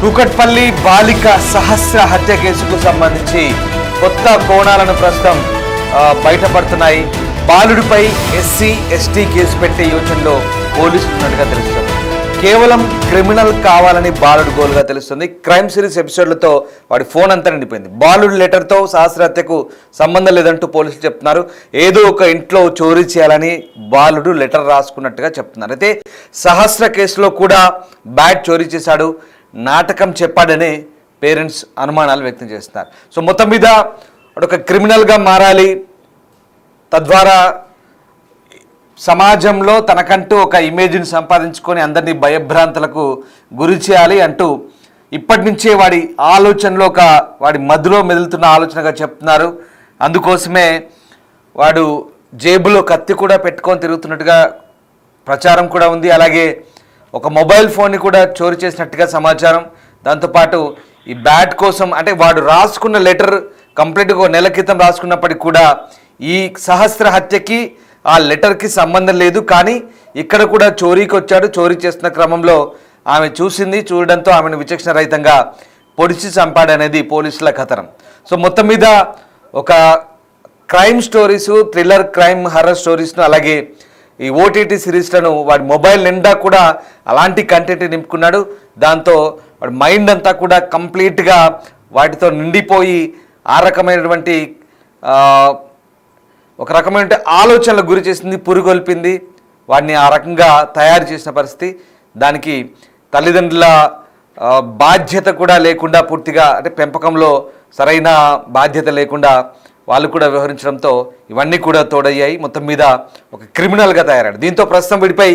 కూకట్పల్లి బాలిక సహస్ర హత్య కేసుకు సంబంధించి కొత్త కోణాలను ప్రస్తుతం బయటపడుతున్నాయి. బాలుడిపై ఎస్సీ ఎస్టీ కేసు పెట్టే యోచనలో పోలీసులు ఉన్నట్టుగా తెలుస్తుంది. కేవలం క్రిమినల్ కావాలని బాలుడు గోలుగా తెలుస్తుంది. క్రైమ్ సిరీస్ ఎపిసోడ్లతో వాడి ఫోన్ అంతా నిండిపోయింది. బాలుడు లెటర్తో సహస్ర హత్యకు సంబంధం లేదంటూ పోలీసులు చెప్తున్నారు. ఏదో ఒక ఇంట్లో చోరీ చేయాలని బాలుడు లెటర్ రాసుకున్నట్టుగా చెప్తున్నారు. అయితే సహస్ర కేసులో కూడా బ్యాట్ చోరీ చేశాడు, నాటకం చెప్పాడనే పేరెంట్స్ అనుమానాలు వ్యక్తం చేస్తున్నారు. సో మొత్తం మీద ఒక క్రిమినల్గా మారాలి, తద్వారా సమాజంలో తనకంటూ ఒక ఇమేజ్ని సంపాదించుకొని అందరినీ భయభ్రాంతులకు గురి చేయాలి అంటూ ఇప్పటి నుంచే వాడి ఆలోచనలో వాడి మధ్యలో మెదులుతున్న ఆలోచనగా చెప్తున్నారు. అందుకోసమే వాడు జేబులో కత్తి కూడా పెట్టుకొని తిరుగుతున్నట్టుగా ప్రచారం కూడా ఉంది. అలాగే ఒక మొబైల్ ఫోన్ని కూడా చోరీ చేసినట్టుగా సమాచారం. దాంతోపాటు ఈ బ్యాట్ కోసం అంటే వాడు రాసుకున్న లెటర్ కంప్లీట్గా 1 నెల క్రితం రాసుకున్నప్పటికీ కూడా ఈ సహస్ర హత్యకి ఆ లెటర్కి సంబంధం లేదు. కానీ ఇక్కడ కూడా చోరీకి వచ్చాడు. చోరీ చేస్తున్న క్రమంలో ఆమె చూడడంతో ఆమెను విచక్షణ రహితంగా పొడిచి చంపాడనేది పోలీసుల కథనం. సో మొత్తం మీద ఒక crime stories, thriller crime horror స్టోరీస్ను అలాగే ఈ ఓటీటీ సిరీస్లను వాడి మొబైల్ నిండా కూడా అలాంటి కంటెంట్ నింపుకున్నాడు. దాంతో వాడి మైండ్ అంతా కూడా కంప్లీట్గా వాటితో నిండిపోయి ఆ రకమైనటువంటి ఒక రకమైన ఆలోచనలకు గురి చేసింది, పురుగొల్పింది. వాడిని ఆ రకంగా తయారు చేసిన పరిస్థితి. దానికి తల్లిదండ్రుల బాధ్యత కూడా లేకుండా, పూర్తిగా అంటే పెంపకంలో సరైన బాధ్యత లేకుండా వాళ్ళు కూడా వ్యవహరించడంతో ఇవన్నీ కూడా తోడయ్యాయి. మొత్తం మీద ఒక క్రిమినల్గా తయారాడు. దీంతో ప్రస్తుతం వీడిపై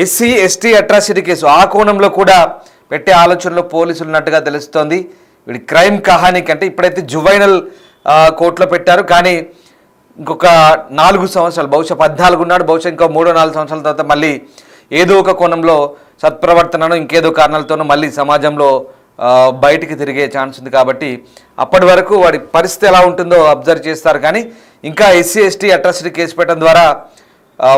ఎస్సీ ఎస్టీ అట్రాసిటీ కేసు ఆ కోణంలో కూడా పెట్టే ఆలోచనలో పోలీసులు ఉన్నట్టుగా తెలుస్తోంది. వీడి క్రైమ్ కహానీ కంటే ఇప్పుడైతే జువైనల్ కోర్టులో పెట్టారు. కానీ ఇంకొక 4 సంవత్సరాలు, బహుశా 14 ఉన్నాడు, బహుశా ఇంకో 3-4 సంవత్సరాల తర్వాత మళ్ళీ ఏదో ఒక కోణంలో సత్ప్రవర్తనను ఇంకేదో కారణాలతోనూ మళ్ళీ సమాజంలో బయటికి తిరిగే ఛాన్స్ ఉంది. కాబట్టి అప్పటి వరకు వాడి పరిస్థితి ఎలా ఉంటుందో అబ్జర్వ్ చేస్తారు. కానీ ఇంకా ఎస్సీ ఎస్టీ అట్రాసిటీ కేసు పెట్టడం ద్వారా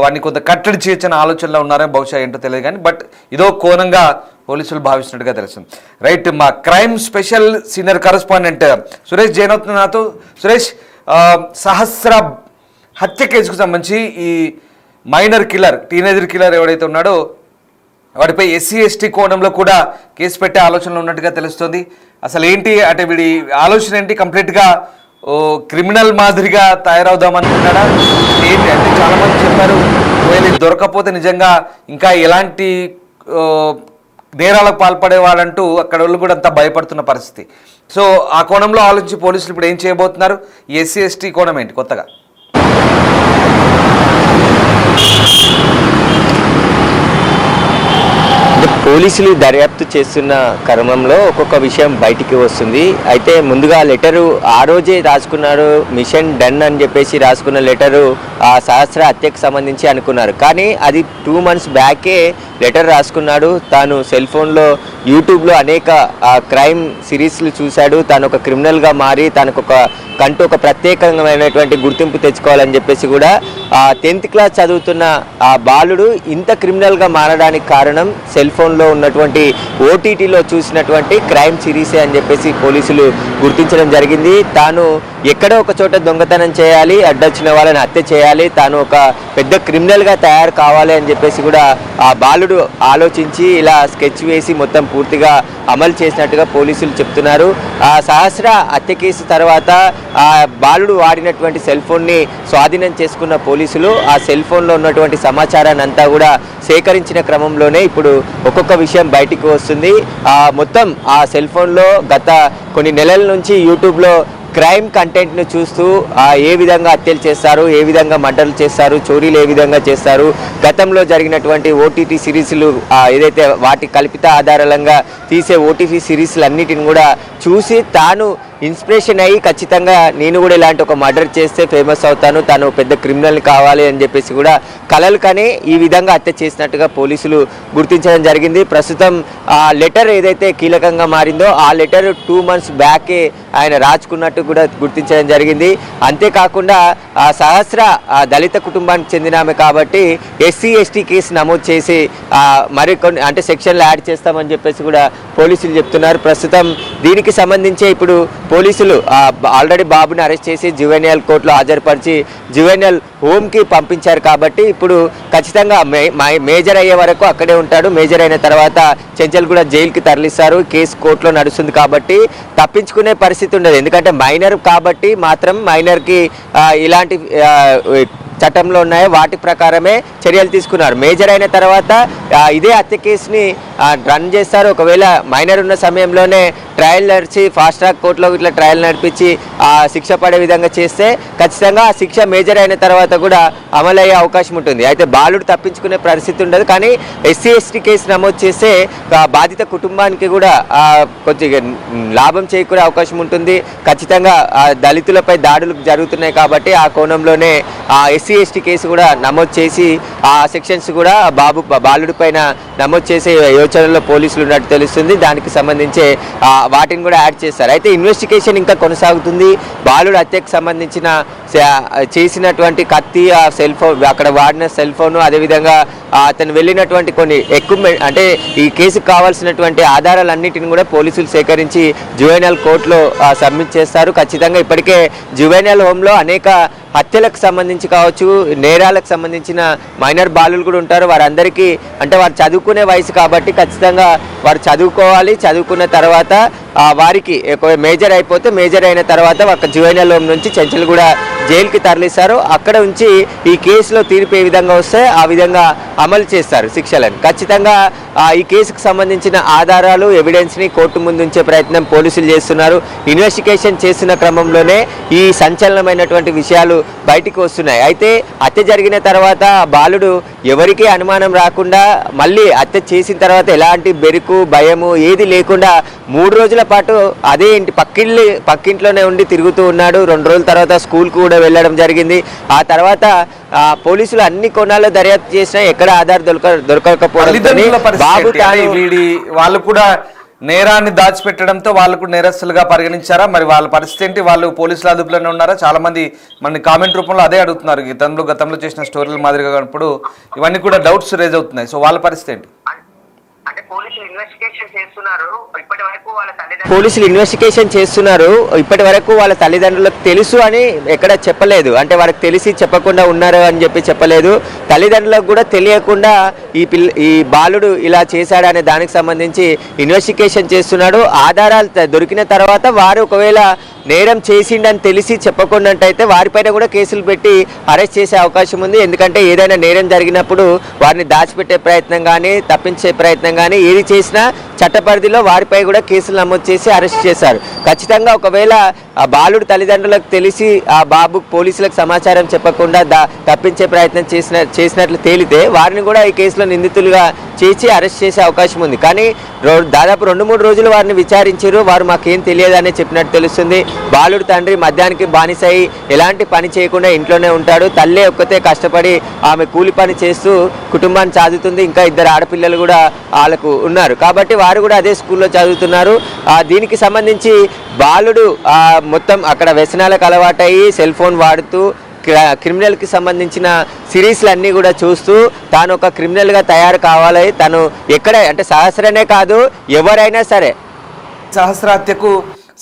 వాడిని కొంత కట్టడి చేయొచ్చని ఆలోచనలో ఉన్నారని బహుశా ఏంటో తెలియదు. కానీ బట్ ఇదో కోణంగా పోలీసులు భావిస్తున్నట్టుగా తెలుస్తుంది. రైట్, మా crime special senior correspondent Suresh Jain అవుతున్న నాతో. సురేష్, సహస్ర హత్య కేసుకు సంబంధించి ఈ మైనర్ కిల్లర్, టీనేజర్ కిల్లర్ ఎవడైతే ఉన్నాడో వాడిపై ఎస్సీ ఎస్టీ కోణంలో కూడా కేసు పెట్టే ఆలోచనలు ఉన్నట్టుగా తెలుస్తుంది. అసలు ఏంటి అంటే వీడి ఆలోచన ఏంటి? కంప్లీట్గా క్రిమినల్ మాదిరిగా తయారవుదామనుకున్నాడా ఏంటి అంటే చాలామంది చెప్పారు ఒకవేళ దొరకపోతే నిజంగా ఇంకా ఎలాంటి నేరాలకు పాల్పడేవాడంటూ అక్కడ వాళ్ళు కూడా అంతా భయపడుతున్న పరిస్థితి. సో ఆ కోణంలో ఆలోచించి పోలీసులు ఇప్పుడు ఏం చేయబోతున్నారు? ఎస్సీ ఎస్టీ కోణం ఏంటి కొత్తగా? పోలీసులు దర్యాప్తు చేస్తున్న క్రమంలో ఒక్కొక్క విషయం బయటికి వస్తుంది. అయితే ముందుగా లెటరు ఆ రోజే రాసుకున్నారు, మిషన్ డన్ అని చెప్పేసి రాసుకున్న లెటరు ఆ సహస్ర హత్యకు సంబంధించి అనుకున్నారు. కానీ అది 2 months బ్యాకే లెటర్ రాసుకున్నాడు. తాను సెల్ ఫోన్లో యూట్యూబ్లో అనేక క్రైమ్ సిరీస్లు చూశాడు. తాను ఒక క్రిమినల్గా మారి తనకు కంటూ ఒక ప్రత్యేకమైనటువంటి గుర్తింపు తెచ్చుకోవాలని చెప్పేసి కూడా 10th క్లాస్ చదువుతున్న ఆ బాలుడు ఇంత క్రిమినల్గా మారడానికి కారణం సెల్ ఫోన్లో ఉన్నటువంటి ఓటీటీలో చూసినటువంటి క్రైమ్ సిరీసే అని చెప్పేసి పోలీసులు గుర్తించడం జరిగింది. తాను ఎక్కడో ఒక చోట దొంగతనం చేయాలి, అడ్డొచ్చిన వాళ్ళని హత్య చేయాలి, తాను ఒక పెద్ద క్రిమినల్గా తయారు కావాలి అని చెప్పేసి కూడా ఆ బాలుడు ఆలోచించి ఇలా స్కెచ్ వేసి మొత్తం పూర్తిగా అమలు చేసినట్టుగా పోలీసులు చెప్తున్నారు. ఆ సహస్ర హత్య కేసు తర్వాత ఆ బాలుడు వాడినటువంటి సెల్ ఫోన్ని స్వాధీనం చేసుకున్న పోలీసులు ఆ సెల్ ఫోన్లో ఉన్నటువంటి సమాచారాన్ని అంతా కూడా సేకరించిన క్రమంలోనే ఇప్పుడు ఒక్కొక్క విషయం బయటికి వస్తుంది. మొత్తం ఆ సెల్ ఫోన్లో గత కొన్ని నెలల నుంచి యూట్యూబ్లో క్రైమ్ కంటెంట్ను చూస్తూ ఏ విధంగా హత్యలు చేస్తారు, ఏ విధంగా మర్డర్లు చేస్తారు, చోరీలు ఏ విధంగా చేస్తారు, గతంలో జరిగినటువంటి ఓటీటీ సిరీస్లు ఏదైతే వాటి కల్పిత ఆధారంగా తీసే ఓటీటీ సిరీస్లు అన్నిటిని కూడా చూసి తాను ఇన్స్పిరేషన్ అయ్యి ఖచ్చితంగా నేను కూడా ఇలాంటి ఒక మర్డర్ చేస్తే ఫేమస్ అవుతాను, తను పెద్ద క్రిమినల్ కావాలి అని చెప్పేసి కూడా కలలు కానీ ఈ విధంగా హత్య చేసినట్టుగా పోలీసులు గుర్తించడం జరిగింది. ప్రస్తుతం ఆ లెటర్ ఏదైతే కీలకంగా మారిందో ఆ లెటర్ 2 months బ్యాకే ఆయన రాచుకున్నట్టు కూడా గుర్తించడం జరిగింది. అంతేకాకుండా ఆ సహస్ర దళిత కుటుంబానికి చెందిన ఆమె కాబట్టి SC ST కేసు నమోదు చేసి మరికొన్ని అంటే సెక్షన్లు యాడ్ చేస్తామని చెప్పేసి కూడా పోలీసులు చెప్తున్నారు. ప్రస్తుతం దీనికి సంబంధించి ఇప్పుడు పోలీసులు ఆల్రెడీ బాబుని అరెస్ట్ చేసి జువెనియల్ కోర్టులో హాజరుపరిచి జువెనియల్ హోమ్కి పంపించారు కాబట్టి ఇప్పుడు ఖచ్చితంగా మేజర్ అయ్యే వరకు అక్కడే ఉంటాడు. మేజర్ అయిన తర్వాత చెంచల్ కూడా జైలుకి తరలిస్తారు. కేసు కోర్టులో నడుస్తుంది కాబట్టి తప్పించుకునే పరిస్థితి ఉండదు. ఎందుకంటే మైనర్ కాబట్టి మాత్రం మైనర్కి ఇలాంటి చట్టంలో ఉన్నాయో వాటి ప్రకారమే చర్యలు తీసుకున్నారు. మేజర్ అయిన తర్వాత ఇదే హత్య కేసుని రన్ చేస్తారు. ఒకవేళ మైనర్ ఉన్న సమయంలోనే ట్రయల్ నడిచి ఫాస్ట్ ట్రాక్ కోర్టులో ఇట్లా ట్రయల్ నడిపించి శిక్ష పడే విధంగా చేస్తే ఖచ్చితంగా ఆ శిక్ష మేజర్ అయిన తర్వాత కూడా అమలయ్యే అవకాశం ఉంటుంది. అయితే బాలుడు తప్పించుకునే పరిస్థితి ఉండదు. కానీ SC ST కేసు నమోదు చేస్తే బాధిత కుటుంబానికి కూడా కొద్దిగా లాభం చేకూరే అవకాశం ఉంటుంది. ఖచ్చితంగా దళితులపై దాడులు జరుగుతున్నాయి కాబట్టి ఆ కోణంలోనే SC ST కేసు కూడా నమోదు చేసి ఆ సెక్షన్స్ కూడా బాలుడి పైన నమోదు చేసే యోచనలో పోలీసులు ఉన్నట్టు తెలుస్తుంది. దానికి సంబంధించి వాటిని కూడా యాడ్ చేస్తారు. అయితే ఇన్వెస్టిగేషన్ ఇంకా కొనసాగుతుంది. బాలుడు హత్యకు సంబంధించిన చేసినటువంటి కత్తి, ఆ సెల్ ఫోన్, అక్కడ వాడిన సెల్ ఫోన్, అదేవిధంగా అతను వెళ్ళినటువంటి కొన్ని ఎక్విప్మెంట్ అంటే ఈ కేసుకు కావాల్సినటువంటి ఆధారాలన్నిటిని కూడా పోలీసులు సేకరించి జువెనియల్ కోర్టులో సబ్మిట్ చేస్తారు. ఖచ్చితంగా ఇప్పటికే జువెనియల్ హోమ్లో అనేక హత్యలకు సంబంధించి కావచ్చు, నేరాలకు సంబంధించిన మైనర్ బాలులు కూడా ఉంటారు. వారందరికీ అంటే వారు చదువుకునే వయసు కాబట్టి ఖచ్చితంగా వారు చదువుకోవాలి. చదువుకున్న తర్వాత వారికి మేజర్ అయిపోతే మేజర్ అయిన తర్వాత ఒక జువెనియల్ హోమ్ నుంచి చెంచల్ కూడా జైలుకి తరలిస్తారు. అక్కడ ఉంచి ఈ కేసులో తీర్పు ఏ విధంగా వస్తే ఆ విధంగా అమలు చేస్తారు శిక్షలను. ఖచ్చితంగా ఈ కేసుకు సంబంధించిన ఆధారాలు ఎవిడెన్స్ని కోర్టు ముందు ఉంచే ప్రయత్నం పోలీసులు చేస్తున్నారు. ఇన్వెస్టిగేషన్ చేస్తున్న క్రమంలోనే ఈ సంచలనమైనటువంటి విషయాలు బయటికి వస్తున్నాయి. అయితే హత్య జరిగిన తర్వాత బాలుడు ఎవరికీ అనుమానం రాకుండా మళ్ళీ హత్య చేసిన తర్వాత ఎలాంటి బెరుకు భయము ఏది లేకుండా 3 రోజుల పాటు అదే పక్కింట్లోనే ఉండి తిరుగుతూ ఉన్నాడు. 2 రోజుల తర్వాత స్కూల్కి కూడా వెళ్ళడం జరిగింది. ఆ తర్వాత పోలీసులు అన్ని కోణాల్లో దర్యాప్తు చేసినా ఎక్కడ ఆధార్ దొరకకపోవడం బాబు వాళ్ళు కూడా నేరాన్ని దాచిపెట్టడంతో వాళ్ళు కూడా నేరస్తులుగా పరిగణించారా? మరి వాళ్ళ పరిస్థితి ఏంటి? వాళ్ళు పోలీసుల అదుపులోనే ఉన్నారా? చాలా మంది మన కామెంట్ రూపంలో అదే అడుగుతున్నారు. గతంలో చేసిన స్టోరీల మాదిరిగా ఇప్పుడు ఇవన్నీ కూడా డౌట్స్ రేజ్ అవుతున్నాయి. సో వాళ్ళ పరిస్థితి ఏంటి? పోలీసులు ఇన్వెస్టిగేషన్ చేస్తున్నారు. ఇప్పటి వరకు వాళ్ళ తల్లిదండ్రులకు తెలుసు అని ఎక్కడ చెప్పలేదు. అంటే వారికి తెలిసి చెప్పకుండా ఉన్నారు అని చెప్పలేదు. తల్లిదండ్రులకు కూడా తెలియకుండా ఈ బాలుడు ఇలా చేశాడనే దానికి సంబంధించి ఇన్వెస్టిగేషన్ చేస్తున్నాడు. ఆధారాలు దొరికిన తర్వాత వారు ఒకవేళ నేరం చేసిండని తెలిసి చెప్పకుండాటైతే వారిపైన కూడా కేసులు పెట్టి అరెస్ట్ చేసే అవకాశం ఉంది. ఎందుకంటే ఏదైనా నేరం జరిగినప్పుడు వారిని దాచిపెట్టే ప్రయత్నం కానీ తప్పించే ప్రయత్నం కానీ ఏది చేసినా చట్టపరిధిలో వారిపై కూడా కేసులు నమోదు చేసి అరెస్ట్ చేశారు. ఖచ్చితంగా ఒకవేళ ఆ బాలుడు తల్లిదండ్రులకు తెలిసి ఆ బాబు పోలీసులకు సమాచారం చెప్పకుండా తప్పించే ప్రయత్నం చేసినట్లు తేలితే వారిని కూడా ఈ కేసులో నిందితులుగా చేసి అరెస్ట్ చేసే అవకాశం ఉంది. కానీ దాదాపు 2-3 రోజులు వారిని విచారించారు. వారు మాకేం తెలియదని చెప్పినట్టు తెలుస్తుంది. బాలుడు తండ్రి మద్యానికి బానిసై ఎలాంటి పని చేయకుండా ఇంట్లోనే ఉంటాడు. తల్లే ఒక్కతే కష్టపడి ఆమె కూలి పని చేస్తూ కుటుంబాన్ని చదువుతుంది. ఇంకా 2 ఆడపిల్లలు కూడా వాళ్ళకు ఉన్నారు కాబట్టి వారు కూడా అదే స్కూల్లో చదువుతున్నారు. దీనికి సంబంధించి బాలుడు మొత్తం అక్కడ వ్యసనాలకు అలవాటయ్యి సెల్ ఫోన్ వాడుతూ క్రిమినల్కి సంబంధించిన సిరీస్లు అన్నీ కూడా చూస్తూ తాను ఒక క్రిమినల్గా తయారు కావాలి. తను ఎక్కడ అంటే సహస్రనే కాదు ఎవరైనా సరే సహస్ర హత్యకు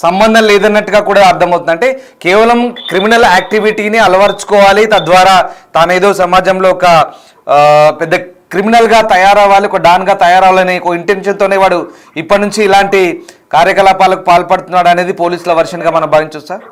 సంబంధం లేదన్నట్టుగా కూడా అర్థమవుతుంది. అంటే కేవలం క్రిమినల్ యాక్టివిటీని అలవర్చుకోవాలి, తద్వారా తానేదో సమాజంలో ఒక పెద్ద క్రిమినల్గా తయారవ్వాలి, ఒక డాన్గా తయారవ్వాలనే ఒక ఇంటెన్షన్తోనే వాడు ఇప్పటి నుంచి ఇలాంటి కార్యకలాపాలకు పాల్పడుతున్నాడు అనేది పోలీసుల వర్షన్గా మనం భావించవచ్చు సార్.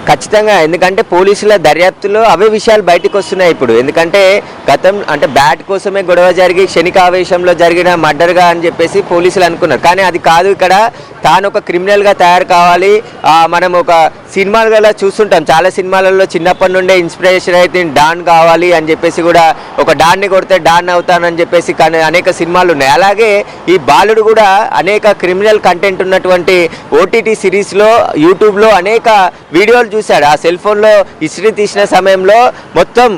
ఖచ్చితంగా ఎందుకంటే పోలీసుల దర్యాప్తులో అవే విషయాలు బయటకు వస్తున్నాయి ఇప్పుడు. ఎందుకంటే గతం అంటే బ్యాట్ కోసమే గొడవ జరిగి క్షణికావేశంలో జరిగిన మర్డర్గా అని చెప్పేసి పోలీసులు అనుకున్నారు. కానీ అది కాదు. ఇక్కడ తాను ఒక క్రిమినల్గా తయారు కావాలి, మనం ఒక సినిమాలలో చూస్తుంటాం, చాలా సినిమాలలో చిన్నప్పటి నుండే ఇన్స్పిరేషన్ అయితే డాన్ కావాలి అని చెప్పేసి కూడా ఒక డాన్ని కొడితే డాన్ అవుతానని చెప్పేసి కానీ అనేక సినిమాలు ఉన్నాయి. అలాగే ఈ బాలుడు కూడా అనేక క్రిమినల్ కంటెంట్ ఉన్నటువంటి ఓటీటీ సిరీస్లో యూట్యూబ్లో అనేక వీడియోలు చూశాడు. ఆ సెల్ ఫోన్లో హిస్టరీ తీసిన సమయంలో మొత్తం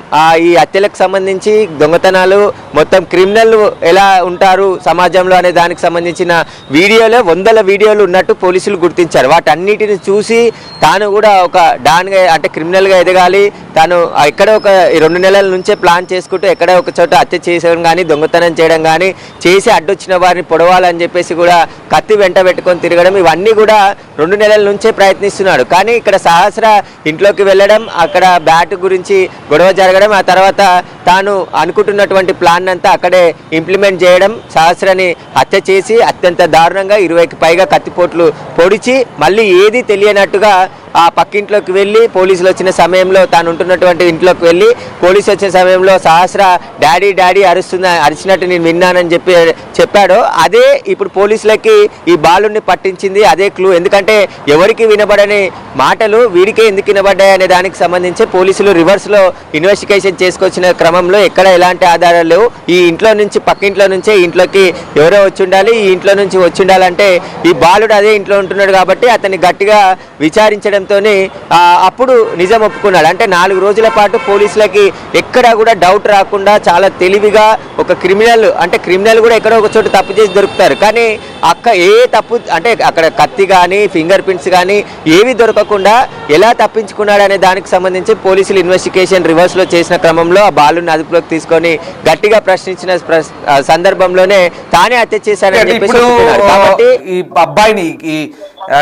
ఈ హత్యలకు సంబంధించి దొంగతనాలు మొత్తం క్రిమినల్ ఎలా ఉంటారు సమాజంలో అనే దానికి సంబంధించిన వీడియోలో వందల వీడియోలు ఉన్నట్టు పోలీసులు గుర్తించారు. వాటన్నిటిని చూసి తాను కూడా ఒక డాన్గా అంటే క్రిమినల్గా ఎదగాలి, తాను ఎక్కడ ఒక 2 నెలల నుంచే ప్లాన్ చేసుకుంటూ ఎక్కడ ఒక చోట హత్య చేయడం కానీ దొంగతనం చేయడం కానీ చేసి అడ్డొచ్చిన వారిని పొడవాలని చెప్పేసి కూడా కత్తి వెంట పెట్టుకొని తిరగడం ఇవన్నీ కూడా 2 నెలల నుంచే ప్రయత్నిస్తున్నాడు. కానీ ఇక్కడ సహస్ర ఇంట్లోకి వెళ్ళడం, అక్కడ బ్యాట్ గురించి గొడవ జరగడం, ఆ తర్వాత తాను అనుకుంటున్నటువంటి ప్లాన్ అంతా అక్కడే ఇంప్లిమెంట్ చేయడం, సహస్రని హత్య చేసి అత్యంత దారుణంగా 20కి పైగా కత్తిపోట్లు పొడిచి మళ్ళీ ఏది తెలియనట్టుగా ఆ పక్కింట్లోకి వెళ్ళి పోలీసులు వచ్చిన సమయంలో తాను ఉంటున్నటువంటి ఇంట్లోకి వెళ్ళి పోలీసు వచ్చిన సమయంలో సహస్ర డాడీ డాడీ అరిచినట్టు నేను విన్నానని చెప్పాడు. అదే ఇప్పుడు పోలీసులకి ఈ బాలుని పట్టించింది, అదే క్లూ. ఎందుకంటే ఎవరికి వినబడని మాటలు వీడికే ఎందుకు వినబడ్డాయి అనే దానికి సంబంధించి పోలీసులు రివర్స్లో ఇన్వెస్టిగేషన్ చేసుకొచ్చిన క్రమంలో ఎక్కడ ఎలాంటి ఆధారాలు లేవు. ఈ ఇంట్లో నుంచి పక్కింట్లో నుంచే ఇంట్లోకి ఎవరో వచ్చి ఉండాలి, ఈ ఇంట్లో నుంచి వచ్చి ఉండాలంటే ఈ బాలుడు అదే ఇంట్లో ఉంటున్నాడు కాబట్టి అతన్ని గట్టిగా విచారించడం అప్పుడు నిజం ఒప్పుకున్నాడు. అంటే 4 రోజుల పాటు పోలీసులకి ఎక్కడా కూడా డౌట్ రాకుండా చాలా తెలివిగా ఒక క్రిమినల్ కూడా ఎక్కడో ఒక చోట తప్పు చేసి దొరుకుతారు, కానీ ఏ తప్పు అంటే అక్కడ కత్తి కానీ ఫింగర్ ప్రింట్స్ కానీ ఏవి దొరకకుండా ఎలా తప్పించుకున్నాడు అనే దానికి సంబంధించి పోలీసులు ఇన్వెస్టిగేషన్ రివర్స్లో చేసిన క్రమంలో ఆ బాలుని అదుపులోకి తీసుకొని గట్టిగా ప్రశ్నించిన సందర్భంలోనే తానే హత్య చేశారని చెప్పేసి కాబట్టి ఈ అబ్బాయిని ఈ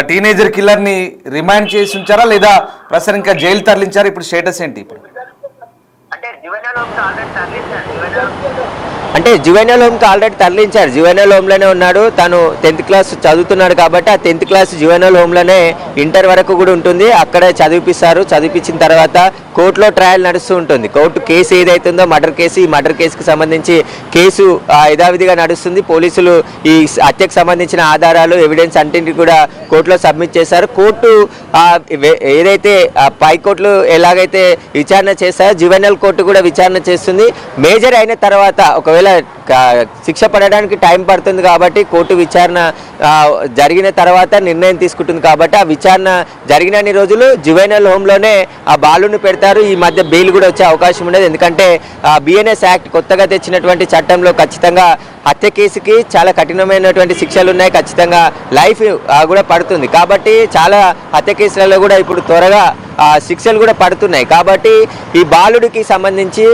టీనేజర్ కిల్లర్ ని రిమైండ్ చేసి ఉంచారా లేదా ప్రస్తుతం ఇంకా జైలు తరలించారా? ఇప్పుడు స్టేటస్ ఏంటి? ఇప్పుడు అంటే జువెనల్ హోమ్కి ఆల్రెడీ తరలించారు. జువెనల్ హోమ్లోనే ఉన్నాడు. తను 10th క్లాస్ చదువుతున్నాడు కాబట్టి ఆ 10th క్లాస్ జువెనల్ హోమ్లోనే ఇంటర్ వరకు కూడా ఉంటుంది. అక్కడే చదివిపిస్తారు. చదివించిన తర్వాత కోర్టులో ట్రయల్ నడుస్తూ ఉంటుంది. కోర్టు కేసు ఏదైతుందో మర్డర్ కేసు, ఈ మర్డర్ కేసుకి సంబంధించి కేసు యథావిధిగా నడుస్తుంది. పోలీసులు ఈ హత్యకు సంబంధించిన ఆధారాలు ఎవిడెన్స్ అన్నింటినీ కూడా కోర్టులో సబ్మిట్ చేశారు. కోర్టు ఏదైతే పై కోర్టులు ఎలాగైతే విచారణ చేస్తారో జువెనల్ కోర్టు కూడా విచారణ చేస్తుంది. మేజర్ అయిన తర్వాత ఒకవేళ శిక్ష పడడానికి టైం పడుతుంది కాబట్టి కోర్టు విచారణ జరిగిన తర్వాత నిర్ణయం తీసుకుంటుంది కాబట్టి ఆ విచారణ జరిగినన్ని రోజులు జువెనల్ హోమ్లోనే ఆ బాలుని పెడతారు. ఈ మధ్య బెయిల్ కూడా వచ్చే అవకాశం ఉండదు. ఎందుకంటే బిఎన్ఎస్ యాక్ట్ కొత్తగా తెచ్చినటువంటి చట్టంలో ఖచ్చితంగా హత్య కేసుకి చాలా కఠినమైనటువంటి శిక్షలు ఉన్నాయి. ఖచ్చితంగా లైఫ్ కూడా పడుతుంది. కాబట్టి చాలా హత్య కేసులలో కూడా ఇప్పుడు త్వరగా శిక్షలు కూడా పడుతున్నాయి. కాబట్టి ఈ బాలుడికి సంబంధించి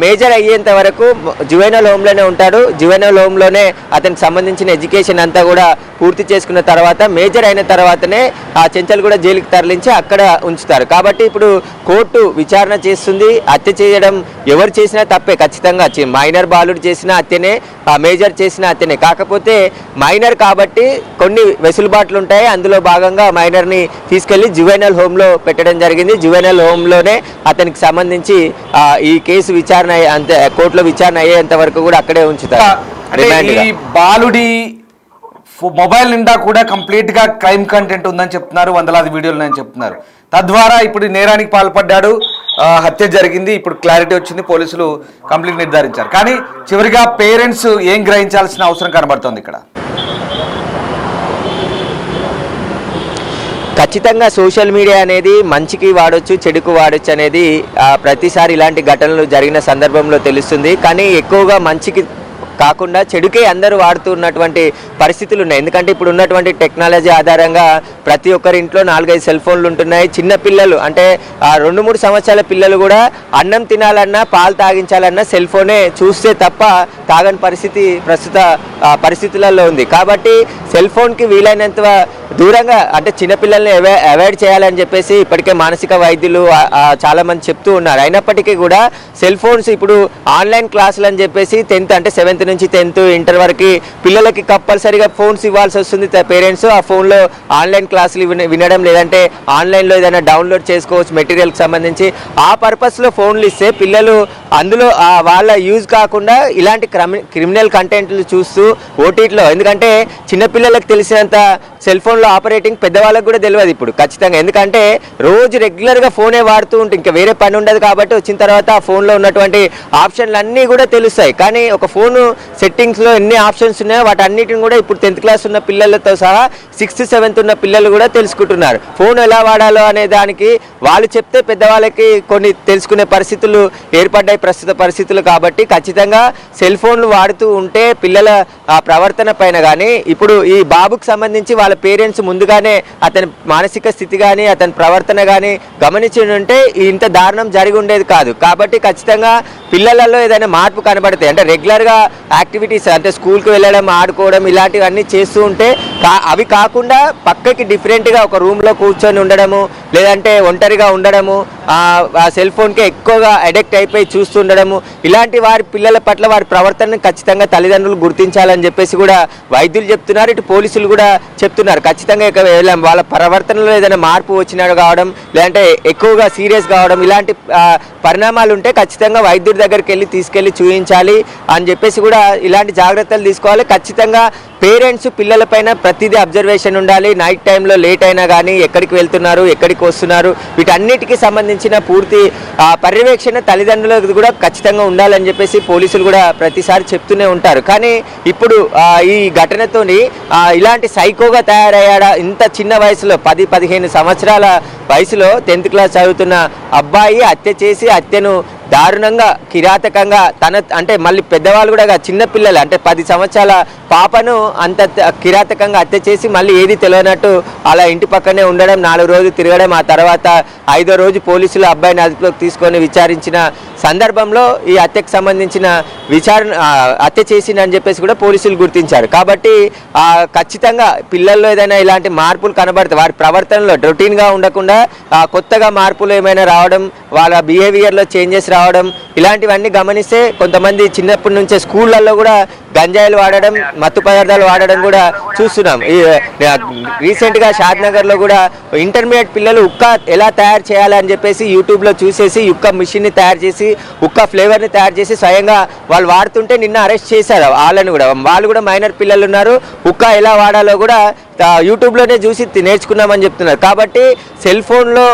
మేజర్ అయ్యేంత వరకు జువెనల్ హోమ్లోనే ఉంటాడు. జువెనల్ హోమ్లోనే అతనికి సంబంధించిన ఎడ్యుకేషన్ అంతా కూడా పూర్తి చేసుకున్న తర్వాత మేజర్ అయిన తర్వాతనే చెంచల్ కూడా జైలుకి తరలించి అక్కడ ఉంచుతారు. కాబట్టి ఇప్పుడు కోర్టు విచారణ చేస్తుంది. హత్య చేయడం ఎవరు చేసినా తప్పే, ఖచ్చితంగా మైనర్ బాలుడు చేసిన హత్యనే, మేజర్ చేసిన హత్యనే. కాకపోతే మైనర్ కాబట్టి కొన్ని వెసులుబాట్లు ఉంటాయి. అందులో భాగంగా మైనర్ని తీసుకెళ్లి జువెనల్ హోమ్లో పెట్టడం జరిగింది. జువెనల్ హోమ్లోనే అతనికి సంబంధించి ఈ కేసు విచారణ అంతే కోర్టులో విచారణ అయ్యేంత వరకు కూడా అక్కడే ఉంచుతారు. ఈ బాలుడి మొబైల్ నిండా కూడా కంప్లీట్ గా క్రైమ్ కంటెంట్ ఉందని చెప్తున్నారు, వందలాది వీడియోలు ఉన్నాయని చెప్తున్నారు. తద్వారా ఇప్పుడు నేరానికి పాల్పడ్డాడు, హత్య జరిగింది, ఇప్పుడు క్లారిటీ వచ్చింది, పోలీసులు కంప్లీట్ నిర్ధారించారు. కానీ చివరిగా పేరెంట్స్ ఏం గ్రహించాల్సిన అవసరం కనబడుతోంది ఇక్కడ? ఖచ్చితంగా సోషల్ మీడియా అనేది మంచికి వాడొచ్చు, చెడుకు వాడొచ్చు అనేది ప్రతిసారి ఇలాంటి ఘటనలు జరిగిన సందర్భంలో తెలుస్తుంది. కానీ ఎక్కువగా మంచికి కాకుండా చెడుకే అందరూ వాడుతున్నటువంటి పరిస్థితులు ఉన్నాయి. ఎందుకంటే ఇప్పుడు ఉన్నటువంటి టెక్నాలజీ ఆధారంగా ప్రతి ఒక్కరి ఇంట్లో 4-5 సెల్ ఫోన్లు ఉంటున్నాయి. చిన్న పిల్లలు అంటే 2-3 సంవత్సరాల పిల్లలు కూడా అన్నం తినాలన్నా పాలు తాగించాలన్నా సెల్ ఫోనే చూస్తే తప్ప తాగని పరిస్థితి ప్రస్తుత పరిస్థితులలో ఉంది. కాబట్టి సెల్ ఫోన్కి వీలైనంత దూరంగా అంటే చిన్నపిల్లల్ని అవాయిడ్ చేయాలని చెప్పేసి ఇప్పటికే మానసిక వైద్యులు చాలామంది చెప్తూ ఉన్నారు. అయినప్పటికీ కూడా సెల్ ఫోన్స్ ఇప్పుడు ఆన్లైన్ క్లాసులు అని చెప్పేసి 10th అంటే 7th నుంచి 10th ఇంటర్ వరకు పిల్లలకి కంపల్సరీగా ఫోన్స్ ఇవ్వాల్సి వస్తుంది పేరెంట్స్. ఆ ఫోన్లో ఆన్లైన్ క్లాసులు వినడం, లేదంటే ఆన్లైన్లో ఏదైనా డౌన్లోడ్ చేసుకోవచ్చు మెటీరియల్కి సంబంధించి. ఆ పర్పస్లో ఫోన్లు ఇస్తే పిల్లలు అందులో వాళ్ళ యూజ్ కాకుండా ఇలాంటి క్రిమినల్ కంటెంట్లు చూస్తూ ఓటీటీలో, ఎందుకంటే చిన్నపిల్లలకు తెలిసినంత సెల్ ఫోన్లో ఆపరేటింగ్ పెద్దవాళ్ళకు కూడా తెలియదు ఇప్పుడు ఖచ్చితంగా. ఎందుకంటే రోజు రెగ్యులర్గా ఫోనే వాడుతూ ఉంటే ఇంకా వేరే పని ఉండదు కాబట్టి వచ్చిన తర్వాత ఆ ఫోన్లో ఉన్నటువంటి ఆప్షన్లు అన్నీ కూడా తెలుస్తాయి. కానీ ఒక ఫోను సెట్టింగ్స్లో ఎన్ని ఆప్షన్స్ ఉన్నాయో వాటన్నిటిని కూడా ఇప్పుడు 10th క్లాస్ ఉన్న పిల్లలతో సహా 6th 7th ఉన్న పిల్లలు కూడా తెలుసుకుంటున్నారు. ఫోన్ ఎలా వాడాలో అనే దానికి వాళ్ళు చెప్తే పెద్దవాళ్ళకి కొన్ని తెలుసుకునే పరిస్థితులు ఏర్పడ్డాయి ప్రస్తుత పరిస్థితులు. కాబట్టి ఖచ్చితంగా సెల్ ఫోన్లు వాడుతూ ఉంటే పిల్లల ప్రవర్తన పైన కానీ, ఇప్పుడు ఈ బాబుకు సంబంధించి వాళ్ళ పేరెంట్స్ ముందుగానే అతని మానసిక స్థితి కానీ అతని ప్రవర్తన కానీ గమనించి ఉంటే ఇంత దారుణం జరిగి ఉండేది కాదు. కాబట్టి ఖచ్చితంగా పిల్లలలో ఏదైనా మార్పు కనబడతాయి. అంటే రెగ్యులర్గా యాక్టివిటీస్ అంటే స్కూల్కి వెళ్ళడం, ఆడుకోవడం ఇలాంటివన్నీ చేస్తూ ఉంటే అవి కాకుండా పక్కకి డిఫరెంట్గా ఒక రూమ్లో కూర్చొని ఉండడము, లేదంటే ఒంటరిగా ఉండడము, ఆ సెల్ ఫోన్కి ఎక్కువగా అడిక్ట్ అయిపోయి చూస్తుండడము, ఇలాంటి వారి పిల్లల పట్ల వారి ప్రవర్తనను ఖచ్చితంగా తల్లిదండ్రులు గుర్తించాలని చెప్పేసి కూడా వైద్యులు చెప్తున్నారు. ఇటు పోలీసులు కూడా చెప్తున్నారు. ఖచ్చితంగా వాళ్ళ ప్రవర్తనలో ఏదైనా మార్పు వచ్చినట్టు కావడం, లేదంటే ఎక్కువగా సీరియస్ కావడం, ఇలాంటి పరిణామాలు ఉంటే ఖచ్చితంగా వైద్యుడి దగ్గరికి తీసుకెళ్ళి చూపించాలి అని చెప్పేసి కూడా ఇలాంటి జాగ్రత్తలు తీసుకోవాలి. ఖచ్చితంగా పేరెంట్స్ పిల్లలపైన ప్రతిదీ అబ్జర్వేషన్ ఉండాలి. నైట్ టైంలో లేట్ అయినా కానీ ఎక్కడికి వెళ్తున్నారు, ఎక్కడికి వస్తున్నారు, వీటన్నిటికీ సంబంధించిన పూర్తి పర్యవేక్షణ తల్లిదండ్రులకు కూడా ఖచ్చితంగా ఉండాలని చెప్పేసి పోలీసులు కూడా ప్రతిసారి చెప్తూనే ఉంటారు. కానీ ఇప్పుడు ఈ ఘటనతోని ఇలాంటి సైకోగా తయారయ్యాడా ఇంత చిన్న వయసులో 10-15 సంవత్సరాల వయసులో 10th క్లాస్ చదువుతున్న అబ్బాయి హత్య చేసి హత్యను దారుణంగా కిరాతకంగా అంటే మళ్ళీ పెద్దవాళ్ళు కూడా చిన్నపిల్లలు అంటే 10 సంవత్సరాల పాపను అంత కిరాతకంగా హత్య చేసి మళ్ళీ ఏది తెలియనట్టు అలా ఇంటి పక్కనే ఉండడం, 4 రోజులు తిరగడం, ఆ తర్వాత 5వ రోజు పోలీసులు అబ్బాయిని అదుపులోకి తీసుకొని విచారించిన సందర్భంలో ఈ హత్యకు సంబంధించిన హత్య చేసిందని చెప్పేసి కూడా పోలీసులు గుర్తించారు. కాబట్టి ఖచ్చితంగా పిల్లల్లో ఏదైనా ఇలాంటి మార్పులు కనబడతాయి, వారి ప్రవర్తనలో రొటీన్గా ఉండకుండా కొత్తగా మార్పులు ఏమైనా రావడం, వాళ్ళ బిహేవియర్లో చేంజెస్ రావడం, ఇలాంటివన్నీ గమనిస్తే కొంతమంది చిన్నప్పటి నుంచే స్కూళ్ళల్లో కూడా గంజాయిలు వాడడం, మత్తు పదార్థాలు వాడడం కూడా చూస్తున్నాం. రీసెంట్గా షాద్నగర్లో కూడా ఇంటర్మీడియట్ పిల్లలు ఉక్క ఎలా తయారు చేయాలని చెప్పేసి యూట్యూబ్లో చూసేసి ఉక్క మిషన్ని తయారు చేసి ఉక్క ఫ్లేవర్ని తయారు చేసి స్వయంగా వాళ్ళు వాడుతుంటే నిన్న అరెస్ట్ చేశారు వాళ్ళని కూడా. వాళ్ళు కూడా మైనర్ పిల్లలు ఉన్నారు. ఉక్క ఎలా వాడాలో కూడా యూట్యూబ్లోనే చూసి నేర్చుకున్నామని చెప్తున్నారు. కాబట్టి సెల్ ఫోన్లో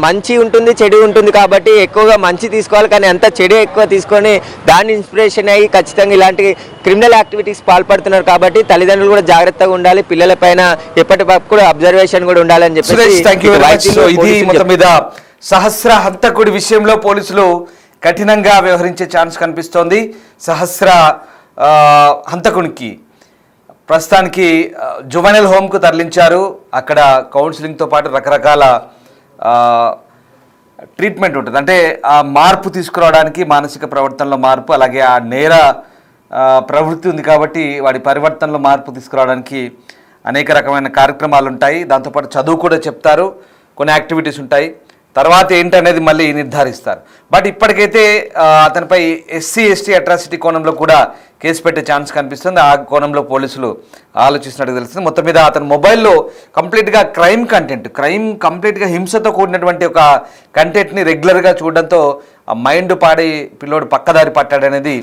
మంచి ఉంటుంది, చెడు ఉంటుంది. కాబట్టి ఎక్కువగా మంచి తీసుకోవాలి, కానీ అంత చెడు ఎక్కువ తీసుకొని దాన్ని ఇన్స్పిరేషన్ అయ్యి ఖచ్చితంగా ఇలాంటి క్రిమినల్ యాక్టివిటీస్ పాల్పడుతున్నారు. కాబట్టి తల్లిదండ్రులు కూడా జాగ్రత్తగా ఉండాలి, పిల్లల పైన ఎప్పటికప్పుడు అబ్జర్వేషన్ కూడా ఉండాలని చెప్పి ఇది మొత్తం మీద సహస్ర హంతకుడి విషయంలో పోలీసులు కఠినంగా వ్యవహరించే ఛాన్స్ కనిపిస్తోంది. సహస్ర హంతకునికి ప్రస్తుతానికి జువెనైల్ హోమ్కు తరలించారు. అక్కడ కౌన్సిలింగ్తో పాటు రకరకాల ట్రీట్మెంట్ ఉంటుంది. అంటే ఆ మార్పు తీసుకురావడానికి, మానసిక ప్రవర్తనలో మార్పు, అలాగే ఆ నేర ప్రవృత్తి ఉంది కాబట్టి వాడి పరివర్తనలో మార్పు తీసుకురావడానికి అనేక రకమైన కార్యక్రమాలు ఉంటాయి. దాంతోపాటు చదువు కూడా చెప్తారు, కొన్ని యాక్టివిటీస్ ఉంటాయి. తర్వాత ఏంటనేది మళ్ళీ నిర్ధారిస్తారు. బట్ ఇప్పటికైతే అతనిపై SC/ST అట్రాసిటీ కోణంలో కూడా కేసు పెట్టే ఛాన్స్ కనిపిస్తుంది. ఆ కోణంలో పోలీసులు ఆలోచిస్తున్నట్టు తెలుస్తుంది. మొత్తం మీద అతని మొబైల్లో కంప్లీట్గా క్రైమ్ కంప్లీట్గా హింసతో కూడినటువంటి ఒక కంటెంట్ని రెగ్యులర్గా చూడడంతో ఆ మైండ్ పాడి పిల్లోడు పక్కదారి పట్టాడనేది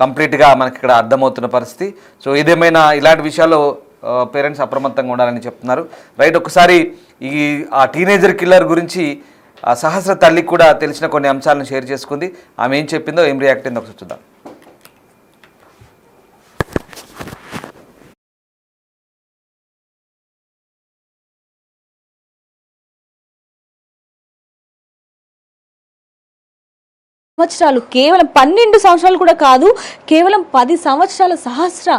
కంప్లీట్గా మనకి ఇక్కడ అర్థమవుతున్న పరిస్థితి. సో ఏదేమైనా ఇలాంటి విషయాల్లో పేరెంట్స్ అప్రమత్తంగా ఉండాలని చెప్తున్నారు. రైట్, ఒకసారి ఆ టీనేజర్ కిల్లర్ గురించి ఆ సహస్ర తల్లికి కూడా తెలిసిన కొన్ని అంశాలను షేర్ చేసుకుంది. ఆమె ఏం చెప్పిందో, ఏం రియాక్ట్ అయిందో ఒకసారి చూద్దాం. సంవత్సరాలు, కేవలం 12 సంవత్సరాలు కూడా కాదు, కేవలం 10 సంవత్సరాల సహస్ర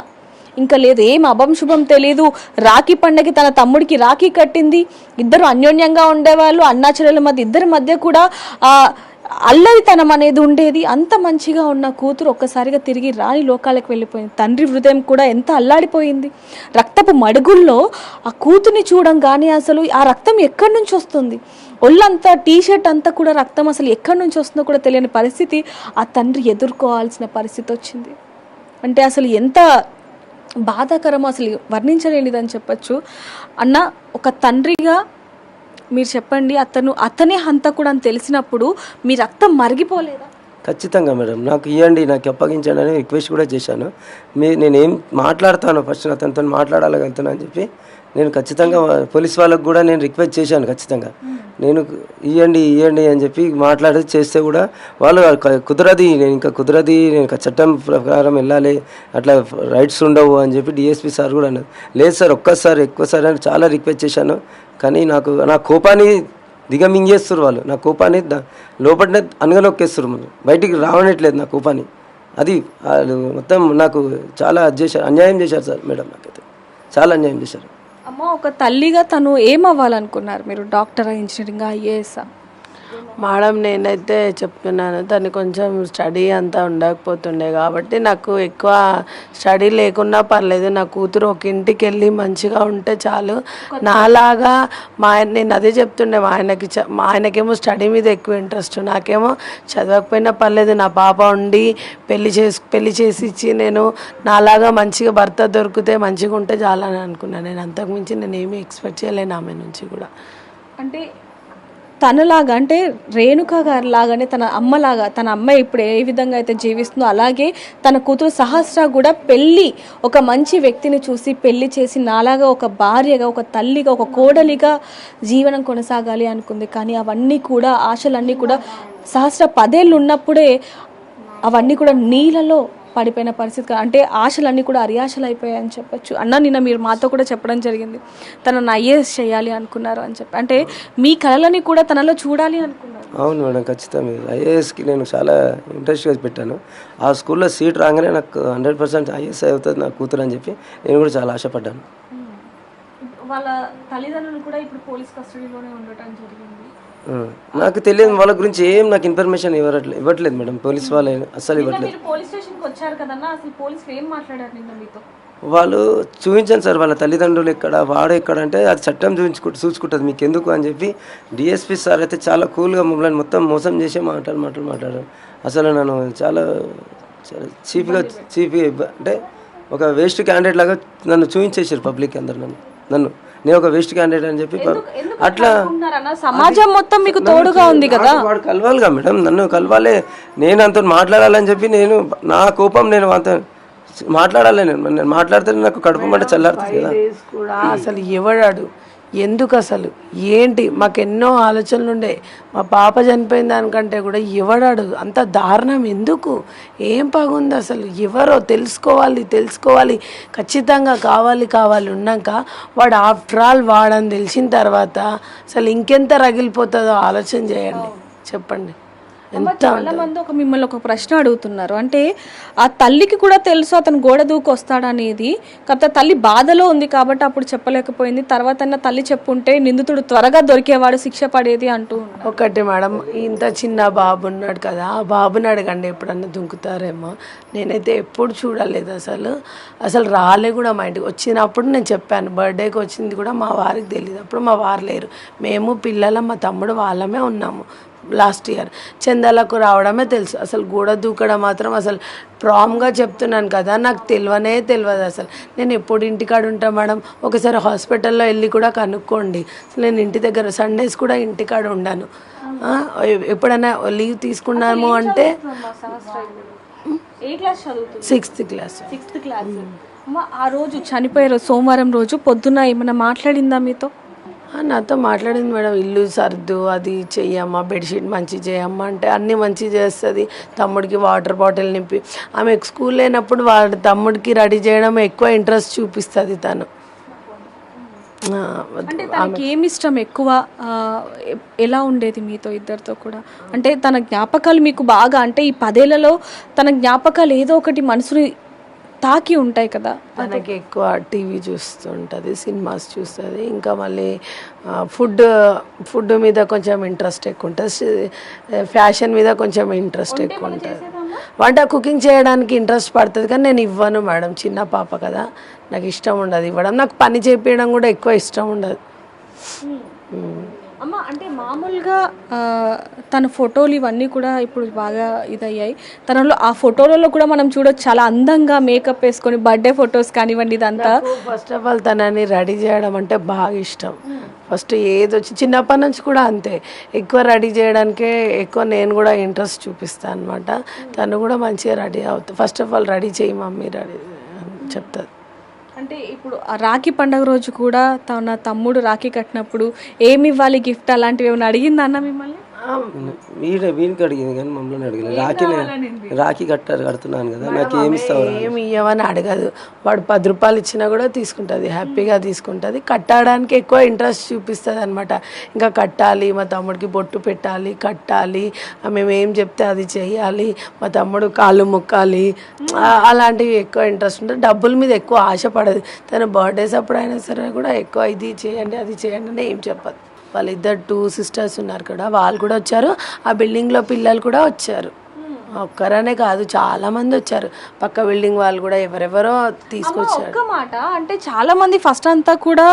ఇంకా లేదు, ఏం అభం శుభం తెలియదు. రాఖీ పండగకి తన తమ్ముడికి రాఖీ కట్టింది. ఇద్దరు అన్యోన్యంగా ఉండేవాళ్ళు, అన్నాచెల్లెల మధ్య ఇద్దరి మధ్య కూడా అల్లరితనం అనేది ఉండేది. అంత మంచిగా ఉన్న కూతురు ఒక్కసారిగా తిరిగి రాని లోకాలకు వెళ్ళిపోయింది. తండ్రి హృదయం కూడా ఎంత అల్లాడిపోయింది. రక్తపు మడుగుల్లో ఆ కూతుర్ని చూడంగానే అసలు ఆ రక్తం ఎక్కడి నుంచి వస్తుంది, ఒళ్ళంతా టీషర్ట్ అంతా కూడా రక్తం అసలు ఎక్కడి నుంచి వస్తుందో కూడా తెలియని పరిస్థితి ఆ తండ్రి ఎదుర్కోవాల్సిన పరిస్థితి వచ్చింది. అంటే అసలు ఎంత బాధాకరమో అసలు వర్ణించలేనిదని చెప్పచ్చు. అన్న, ఒక తండ్రిగా మీరు చెప్పండి, అతనే హంతకుడు అని తెలిసినప్పుడు మీ రక్తం మరిగిపోలేదా? ఖచ్చితంగా మేడం, నాకు ఇవ్వండి, నాకు అప్పగించండి అని రిక్వెస్ట్ కూడా చేశాను. నేనేం మాట్లాడతాను, ఫస్ట్ అతనితో మాట్లాడగలుగుతాను అని చెప్పి నేను ఖచ్చితంగా పోలీస్ వాళ్ళకు కూడా నేను రిక్వెస్ట్ చేశాను. ఖచ్చితంగా నేను ఇవ్వండి అని చెప్పి మాట్లాడి చేస్తే కూడా వాళ్ళు కుదరది, నేను చట్టం ప్రకారం వెళ్ళాలి, అట్లా రైట్స్ ఉండవు అని చెప్పి డిఎస్పీ సార్ కూడా అన్నారు. లేదు సార్, ఒక్కసారి ఎక్కువసారి అని చాలా రిక్వెస్ట్ చేశాను. కానీ నా కోపాన్ని దిగమింగేస్తారు వాళ్ళు, నా కోపాన్ని లోపలనే అనగనొక్కేస్తారు, బయటికి రావనట్లేదు నా కోపాన్ని. అది వాళ్ళు మొత్తం నాకు చాలా అన్యాయం చేశారు సార్. మేడం, నాకైతే చాలా అన్యాయం చేశారు. అమ్మ, ఒక తల్లిగా తను ఏం అవ్వాలనుకున్నారు మీరు? డాక్టరా, ఇంజనీరింగా, ఐఏఎస్ఆ? మేడం, నేనైతే చెప్తున్నాను, తను కొంచెం స్టడీ అంతా ఉండకపోతుండే కాబట్టి నాకు ఎక్కువ స్టడీ లేకున్నా పర్లేదు, నా కూతురు ఒక ఇంటికి వెళ్ళి మంచిగా ఉంటే చాలు. నాలాగా నేను అదే చెప్తుండే, మా ఆయనకేమో స్టడీ మీద ఎక్కువ ఇంట్రెస్ట్, నాకేమో చదవకపోయినా పర్లేదు, నా పాప ఉండి పెళ్లి చేసి ఇచ్చి నేను నాలాగా మంచిగా భర్త దొరికితే మంచిగా ఉంటే చాలని అనుకున్నాను. నేను అంతకుమించి నేను ఏమీ ఎక్స్పెక్ట్ చేయలేను ఆమె నుంచి కూడా. అంటే తనలాగా, అంటే రేణుక గారి లాగానే తన అమ్మ ఇప్పుడు ఏ విధంగా అయితే జీవిస్తుందో అలాగే తన కూతురు సహస్ర కూడా ఒక మంచి వ్యక్తిని చూసి పెళ్లి చేసి నాలాగా ఒక భార్యగా, ఒక తల్లిగా, ఒక కోడలిగా జీవనం కొనసాగాలి అనుకుంది. కానీ అవన్నీ కూడా, ఆశలన్నీ కూడా సహస్ర 10 ఏళ్ళు ఉన్నప్పుడే అవన్నీ కూడా నీళ్ళలో పడిపోయిన పరిస్థితి. అంటే ఆశలన్నీ కూడా అరియాశలు అయిపోయాయని చెప్పచ్చు. అన్న, నిన్న మీరు మాతో కూడా చెప్పడం జరిగింది, తనను ఐఏఎస్ చేయాలి అనుకున్నారు అని చెప్పి. అంటే మీ కళలని కూడా తనలో చూడాలి అనుకున్నారు. అవును మేడం, ఖచ్చితంగా ఐఏఎస్కి నేను చాలా ఇంట్రెస్ట్గా పెట్టాను. ఆ స్కూల్లో సీట్ రాగానే నాకు 100% ఐఏఎస్ అవుతుంది నా కూతురు అని చెప్పి నేను కూడా చాలా ఆశపడ్డాను. వాళ్ళ తల్లిదండ్రులు కూడా ఇప్పుడు పోలీస్ కస్టడీలోనే ఉండటం జరిగింది. నాకు తెలియదు వాళ్ళ గురించి ఏం నాకు ఇన్ఫర్మేషన్ ఇవ్వట్లేదు మేడం, పోలీస్ వాళ్ళు అస్సలు ఇవ్వట్లేదు. పోలీస్ స్టేషన్కి వచ్చారు కదన్నా, అసలు పోలీసులు ఏం మాట్లాడారు నిన్న మీతో? వాళ్ళు చూపించాను సార్, వాళ్ళ తల్లిదండ్రులు ఎక్కడ, వాడు ఎక్కడ అంటే అది చట్టం చూసుకుంటుంది, మీకు ఎందుకు అని చెప్పి. డిఎస్పీ సార్ అయితే చాలా కూల్గా మమ్మల్ని మొత్తం మోసం చేసే మాట్లాడారు. అసలు నన్ను చాలా చీప్గా అంటే ఒక వేస్ట్ క్యాండిడేట్ లాగా నన్ను చూపించేసారు పబ్లిక్ అందరు. నేను ఒక వేస్ట్ క్యాండిడేట్ అని చెప్పి అట్లా సమాజం మొత్తం మీకు తోడుగా ఉంది కదా. వాడు కలవాలిగా మేడం, నన్ను కలవాలి, నేను అంత మాట్లాడాలని చెప్పి నేను నా కోపం నేను అంత మాట్లాడాలి. నేను మాట్లాడితే నాకు కడుపు మంట చల్లారుతుంది కదా. కూడా అసలు ఎవడాడు, ఎందుకు, అసలు ఏంటి, మాకు ఎన్నో ఆలోచనలు ఉండే. మా పాప చనిపోయిన దానికంటే కూడా ఎవడాడు అంత దారుణం ఎందుకు, ఏం పగుంది అసలు, ఎవరో తెలుసుకోవాలి ఖచ్చితంగా, కావాలి ఉన్నాక వాడు ఆఫ్టర్ ఆల్ వాడని తెలిసిన తర్వాత అసలు ఇంకెంత రగిలిపోతుందో ఆలోచన చేయండి, చెప్పండి. చాలా మంది మిమ్మల్ని ఒక ప్రశ్న అడుగుతున్నారు, అంటే ఆ తల్లికి కూడా తెలుసు అతను గోడ దూకి వస్తాడనేది, కాకపోతే తల్లి బాధలో ఉంది కాబట్టి అప్పుడు చెప్పలేకపోయింది, తర్వాత తల్లి చెప్పుంటే నిందితుడు త్వరగా దొరికేవాడు, శిక్ష పడేది అంటూ. ఒకటి మేడం, ఇంత చిన్న బాబు ఉన్నాడు కదా, ఆ బాబుని అడగండి ఎప్పుడన్నా దుంకుతారేమో. నేనైతే ఎప్పుడు చూడలేదు, అసలు రాలే కూడా మా ఇంటికి. వచ్చినప్పుడు నేను చెప్పాను, బర్త్డేకి వచ్చింది కూడా మా వారికి తెలియదు, అప్పుడు మా వారు లేరు, మేము పిల్లలు మా తమ్ముడు వాళ్ళమే ఉన్నాము. లాస్ట్ ఇయర్ చందాలకు రావడమే తెలుసు, అసలు గోడ దూకడం మాత్రం అసలు ప్రామ్గా చెప్తున్నాను కదా, నాకు తెలియదు అసలు. నేను ఎప్పుడు ఇంటికాడ ఉంటా మేడం, ఒకసారి హాస్పిటల్లో వెళ్ళి కూడా కనుక్కోండి. అసలు నేను ఇంటి దగ్గర సండేస్ కూడా ఇంటికాడ ఉండాను. ఎప్పుడైనా లీవ్ తీసుకున్నాము అంటే 6th క్లాస్. ఆ రోజు చనిపోయారు సోమవారం రోజు పొద్దున్న ఏమైనా మాట్లాడిందా మీతో? నాతో మాట్లాడింది మేడం, ఇల్లు సర్దు, అది చెయ్యమ్మా, బెడ్షీట్ మంచి చేయమ్మా అంటే అన్నీ మంచి చేస్తుంది. తమ్ముడికి వాటర్ బాటిల్ నింపి, ఆమె స్కూల్ లేనప్పుడు వాడి తమ్ముడికి రెడీ చేయడం ఎక్కువ ఇంట్రెస్ట్ చూపిస్తుంది తను. అంటే తనకి ఏమి ఇష్టం ఎక్కువ, ఎలా ఉండేది మీతో ఇద్దరితో కూడా? అంటే తన జ్ఞాపకాలు మీకు బాగా, అంటే ఈ 10 ఏళ్లలో తన జ్ఞాపకాలు ఏదో ఒకటి మనసుని తాకి ఉంటాయి కదా. తనకి ఎక్కువ టీవీ చూస్తుంటుంది, సినిమాస్ చూస్తుంది, ఇంకా మళ్ళీ ఫుడ్ మీద కొంచెం ఇంట్రెస్ట్ ఎక్కువ ఉంటుంది, ఫ్యాషన్ మీద కొంచెం ఇంట్రెస్ట్ ఎక్కువ ఉంటుంది. వంట కుకింగ్ చేయడానికి ఇంట్రెస్ట్ పడుతుంది, కానీ నేను ఇవ్వను మేడం, చిన్న పాప కదా, నాకు ఇష్టం ఉండదు ఇవ్వడం. నాకు పని చేపించడం కూడా ఎక్కువ ఇష్టం ఉండదు. అమ్మ అంటే మామూలుగా తన ఫోటోలు ఇవన్నీ కూడా ఇప్పుడు బాగా ఇదయ్యాయి. తనలో ఆ ఫోటోలలో కూడా మనం చూడొచ్చు చాలా అందంగా మేకప్ వేసుకొని బర్త్డే ఫొటోస్ కానివ్వండి ఇదంతా. ఫస్ట్ ఆఫ్ ఆల్ తనని రెడీ చేయడం అంటే బాగా ఇష్టం. ఫస్ట్ ఏది వచ్చి చిన్నప్పటి నుంచి కూడా అంతే, ఎక్కువ రెడీ చేయడానికే ఎక్కువ నేను కూడా ఇంట్రెస్ట్ చూపిస్తాను అనమాట. తను కూడా మంచిగా రెడీ అవుతుంది. ఫస్ట్ ఆఫ్ ఆల్ రెడీ చేయి మమ్మీ రెడీ చెప్తుంది. అంటే ఇప్పుడు ఆ రాఖీ పండుగ రోజు కూడా తన తమ్ముడు రాఖీ కట్టినప్పుడు ఏమి ఇవ్వాలి గిఫ్ట్ అలాంటివి ఏమైనా అడిగిందా అన్న మిమ్మల్ని? వీనికి అడిగింది కానీ మమ్మల్ని అడగలేదు. రాఖీ కడుతున్నాను కదా, నాకు ఏమి ఇస్తావు? ఏమి ఇవ్వమని అడగదు. వాడు 10 రూపాయలు ఇచ్చినా కూడా తీసుకుంటుంది, హ్యాపీగా తీసుకుంటుంది. కట్టడానికి ఎక్కువ ఇంట్రెస్ట్ చూపిస్తుంది అనమాట. ఇంకా కట్టాలి, మా తమ్ముడికి బొట్టు పెట్టాలి, కట్టాలి, మేము ఏం చెప్తే అది చేయాలి, మా తమ్ముడు కాళ్ళు మొక్కాలి, అలాంటివి ఎక్కువ ఇంట్రెస్ట్ ఉంటుంది. డబ్బుల మీద ఎక్కువ ఆశపడదు. తన బర్త్డేస్ అప్పుడు అయినా సరే కూడా ఎక్కువ ఇది చేయండి అది చేయండి అని ఏం చెప్పదు. వాళ్ళిద్దరు 2 సిస్టర్స్ ఉన్నారు కదా, వాళ్ళు కూడా వచ్చారు. ఆ బిల్డింగ్లో పిల్లలు కూడా వచ్చారు. ఒక్కరనే కాదు చాలా మంది వచ్చారు. పక్క బిల్డింగ్ వాళ్ళు కూడా ఎవరెవరో తీసుకొచ్చారు. ఒక్క మాట అంటే చాలా మంది ఫస్ట్ అంతా కూడా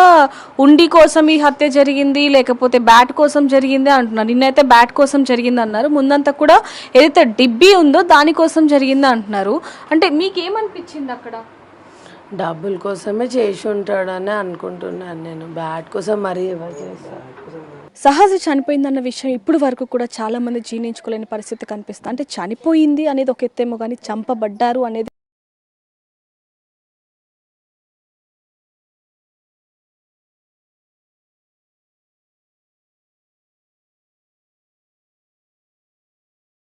ఉండి కోసం ఈ హత్య జరిగింది లేకపోతే బ్యాట్ కోసం జరిగింది అంటున్నారు. నిన్నైతే బ్యాట్ కోసం జరిగింది అన్నారు. ముందంతా కూడా ఏదైతే డిబ్బీ ఉందో దానికోసం జరిగింది అంటున్నారు. అంటే మీకేమనిపించింది అక్కడ? డబ్బుల కోసమే చేసి ఉంటాడని అనుకుంటున్నాను నేను. బ్యాట్ కోసం మరీ ఎవరు చేస్తారు? సహజ చనిపోయిందన్న విషయం ఇప్పుడు వరకు కూడా చాలా మంది జీర్ణించుకోలేని పరిస్థితి కనిపిస్తుంది. అంటే చనిపోయింది అనేది ఒక ఎత్తేమో కానీ చంపబడ్డారు అనేది